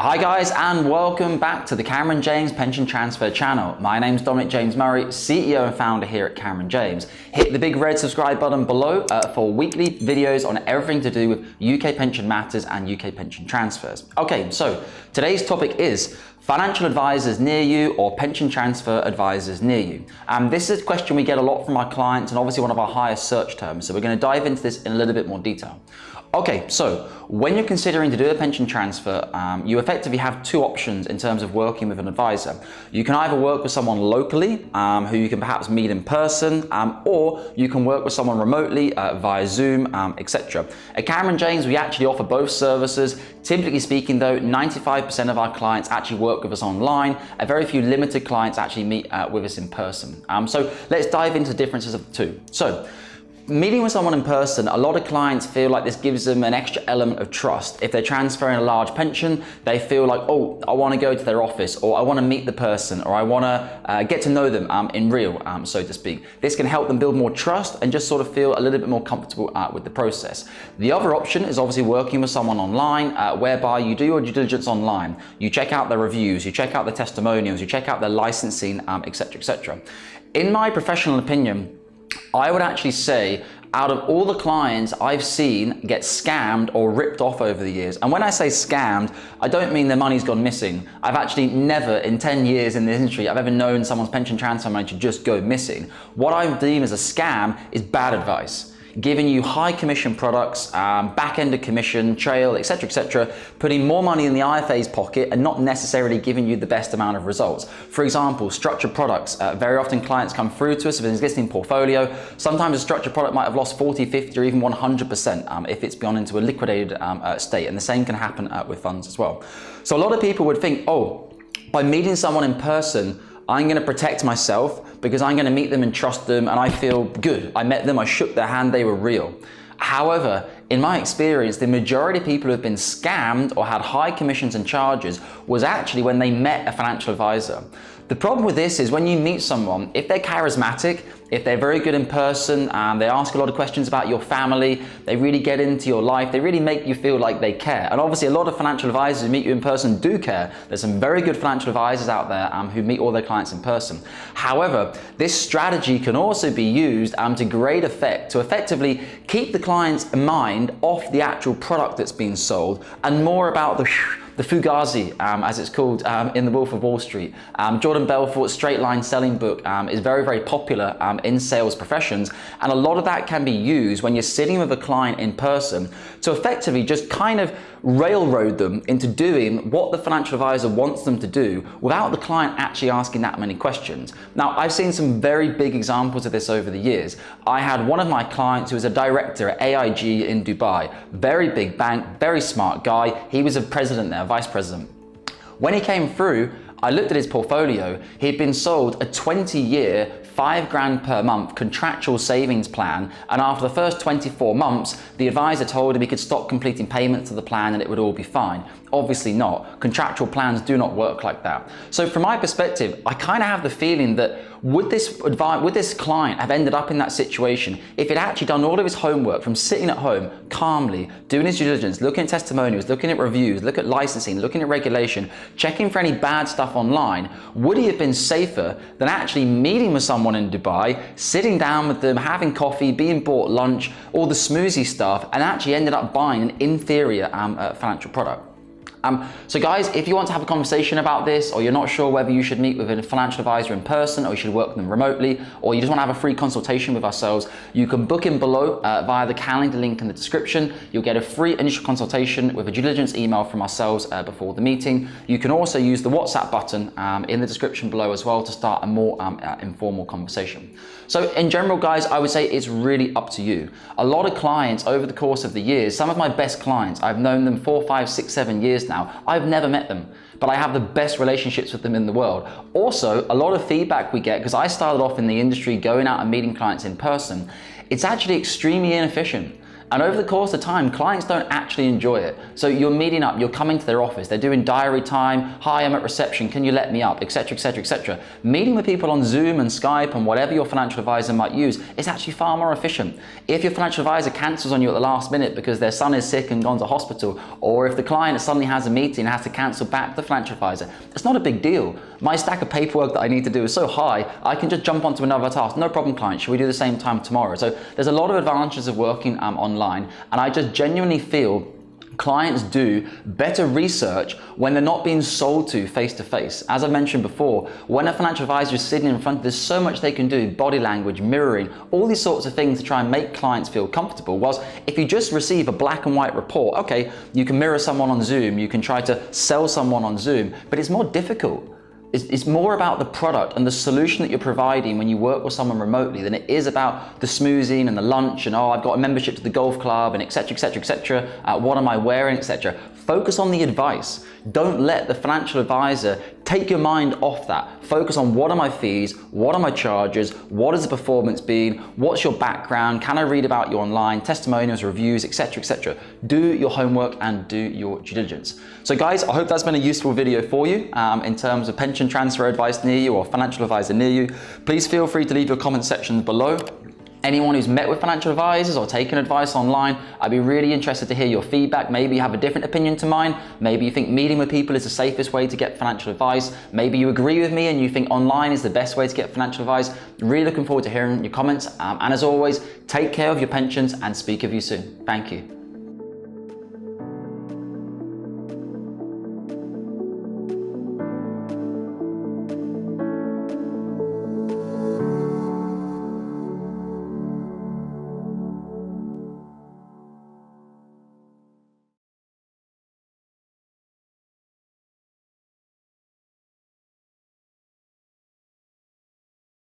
Hi guys, and welcome back to the Cameron James Pension Transfer channel. My name's Dominic James Murray, CEO and founder here at Cameron James. Hit the big red subscribe button below for weekly videos on everything to do with UK pension matters and UK pension transfers. Okay, so today's topic is financial advisors near you or pension transfer advisors near you. This is a question we get a lot from our clients and obviously one of our highest search terms. So we're going to dive into this in a little bit more detail. Okay, so when you're considering to do a pension transfer, you effectively have two options in terms of working with an advisor. You can either work with someone locally, who you can perhaps meet in person, or you can work with someone remotely via Zoom, etc. At Cameron James, we actually offer both services. Typically speaking though, 95% of our clients actually work with us online. A very few limited clients actually meet with us in person. So let's dive into the differences of the two. So, meeting with someone in person, a lot of clients feel like this gives them an extra element of trust. If they're transferring a large pension, they feel like, oh, I want to go to their office, or I want to meet the person, or I want to get to know them in real, so to speak. This can help them build more trust and just sort of feel a little bit more comfortable with the process. The other option is obviously working with someone online, whereby you do your due diligence online. You check out their reviews, you check out the testimonials, you check out their licensing, etc., etc. In my professional opinion, I would actually say out of all the clients I've seen get scammed or ripped off over the years, and when I say scammed, I don't mean their money's gone missing. I've actually never in 10 years in the industry, I've ever known someone's pension transfer money to just go missing. What I deem as a scam is bad advice. Giving you high commission products, back-ended commission, trail, etc., putting more money in the IFA's pocket and not necessarily giving you the best amount of results. For example, structured products. Very often clients come through to us with an existing portfolio. Sometimes a structured product might have lost 40, 50, or even 100% if it's gone into a liquidated state, and the same can happen with funds as well. So a lot of people would think, oh, by meeting someone in person, I'm going to protect myself because I'm going to meet them and trust them and I feel good. I met them, I shook their hand, they were real. However, in my experience, the majority of people who have been scammed or had high commissions and charges was actually when they met a financial advisor. The problem with this is when you meet someone, if they're charismatic, if they're very good in person, they ask a lot of questions about your family, they really get into your life, they really make you feel like they care. And obviously a lot of financial advisors who meet you in person do care. There's some very good financial advisors out there who meet all their clients in person. However, this strategy can also be used to great effect to effectively keep the client's mind off the actual product that's being sold and more about the Fugazi, as it's called in The Wolf of Wall Street. Jordan Belfort's straight line selling book is very, very popular in sales professions, and a lot of that can be used when you're sitting with a client in person to effectively just kind of railroad them into doing what the financial advisor wants them to do without the client actually asking that many questions. Now, I've seen some very big examples of this over the years. I had one of my clients who was a director at AIG in Dubai, very big bank, very smart guy. He was a president there, vice president. When he came through, I looked at his portfolio. He'd been sold a 20-year, $5,000 per month contractual savings plan, and after the first 24 months, the advisor told him he could stop completing payments to the plan and it would all be fine. Obviously not. Contractual plans do not work like that. So from my perspective, I kind of have the feeling that would this client have ended up in that situation if he'd actually done all of his homework from sitting at home calmly, doing his due diligence, looking at testimonials, looking at reviews, looking at licensing, looking at regulation, checking for any bad stuff online? Would he have been safer than actually meeting with someone in Dubai, sitting down with them, having coffee, being bought lunch, all the smoozy stuff, and actually ended up buying an inferior financial product? So guys, if you want to have a conversation about this, or you're not sure whether you should meet with a financial advisor in person or you should work with them remotely, or you just want to have a free consultation with ourselves, you can book in below via the calendar link in the description. You'll get a free initial consultation with a due diligence email from ourselves before the meeting. You can also use the WhatsApp button in the description below as well to start a more informal conversation. So in general, guys, I would say it's really up to you. A lot of clients over the course of the years, some of my best clients, I've known them 4, 5, 6, 7 years now. I've never met them, but I have the best relationships with them in the world. Also, a lot of feedback we get, because I started off in the industry going out and meeting clients in person, it's actually extremely inefficient. And over the course of time, clients don't actually enjoy it. So you're meeting up, you're coming to their office, they're doing diary time, hi, I'm at reception, can you let me up, etc., etc., etc. Meeting with people on Zoom and Skype and whatever your financial advisor might use is actually far more efficient. If your financial advisor cancels on you at the last minute because their son is sick and gone to hospital, or if the client suddenly has a meeting and has to cancel back the financial advisor, it's not a big deal. My stack of paperwork that I need to do is so high, I can just jump onto another task. No problem, client, should we do the same time tomorrow? So there's a lot of advantages of working online, and I just genuinely feel clients do better research when they're not being sold to face to face. As I mentioned before, when a financial advisor is sitting in front, there's so much they can do, body language, mirroring, all these sorts of things to try and make clients feel comfortable. Whilst if you just receive a black and white report, okay, you can mirror someone on Zoom, you can try to sell someone on Zoom, but it's more difficult. It's more about the product and the solution that you're providing when you work with someone remotely than it is about the smoozing and the lunch and, oh, I've got a membership to the golf club and etc., etc., etc. What am I wearing, etc. Focus on the advice. Don't let the financial advisor take your mind off that. Focus on what are my fees, what are my charges, what has the performance been, what's your background, can I read about you online, testimonials, reviews, etc., etc. Do your homework and do your due diligence. So guys, I hope that's been a useful video for you in terms of pension transfer advice near you or financial advisor near you. Please feel free to leave your comment sections below. Anyone who's met with financial advisors or taken advice online, I'd be really interested to hear your feedback. Maybe you have a different opinion to mine. Maybe you think meeting with people is the safest way to get financial advice. Maybe you agree with me and you think online is the best way to get financial advice. Really looking forward to hearing your comments. And as always, take care of your pensions and speak of you soon. Thank you.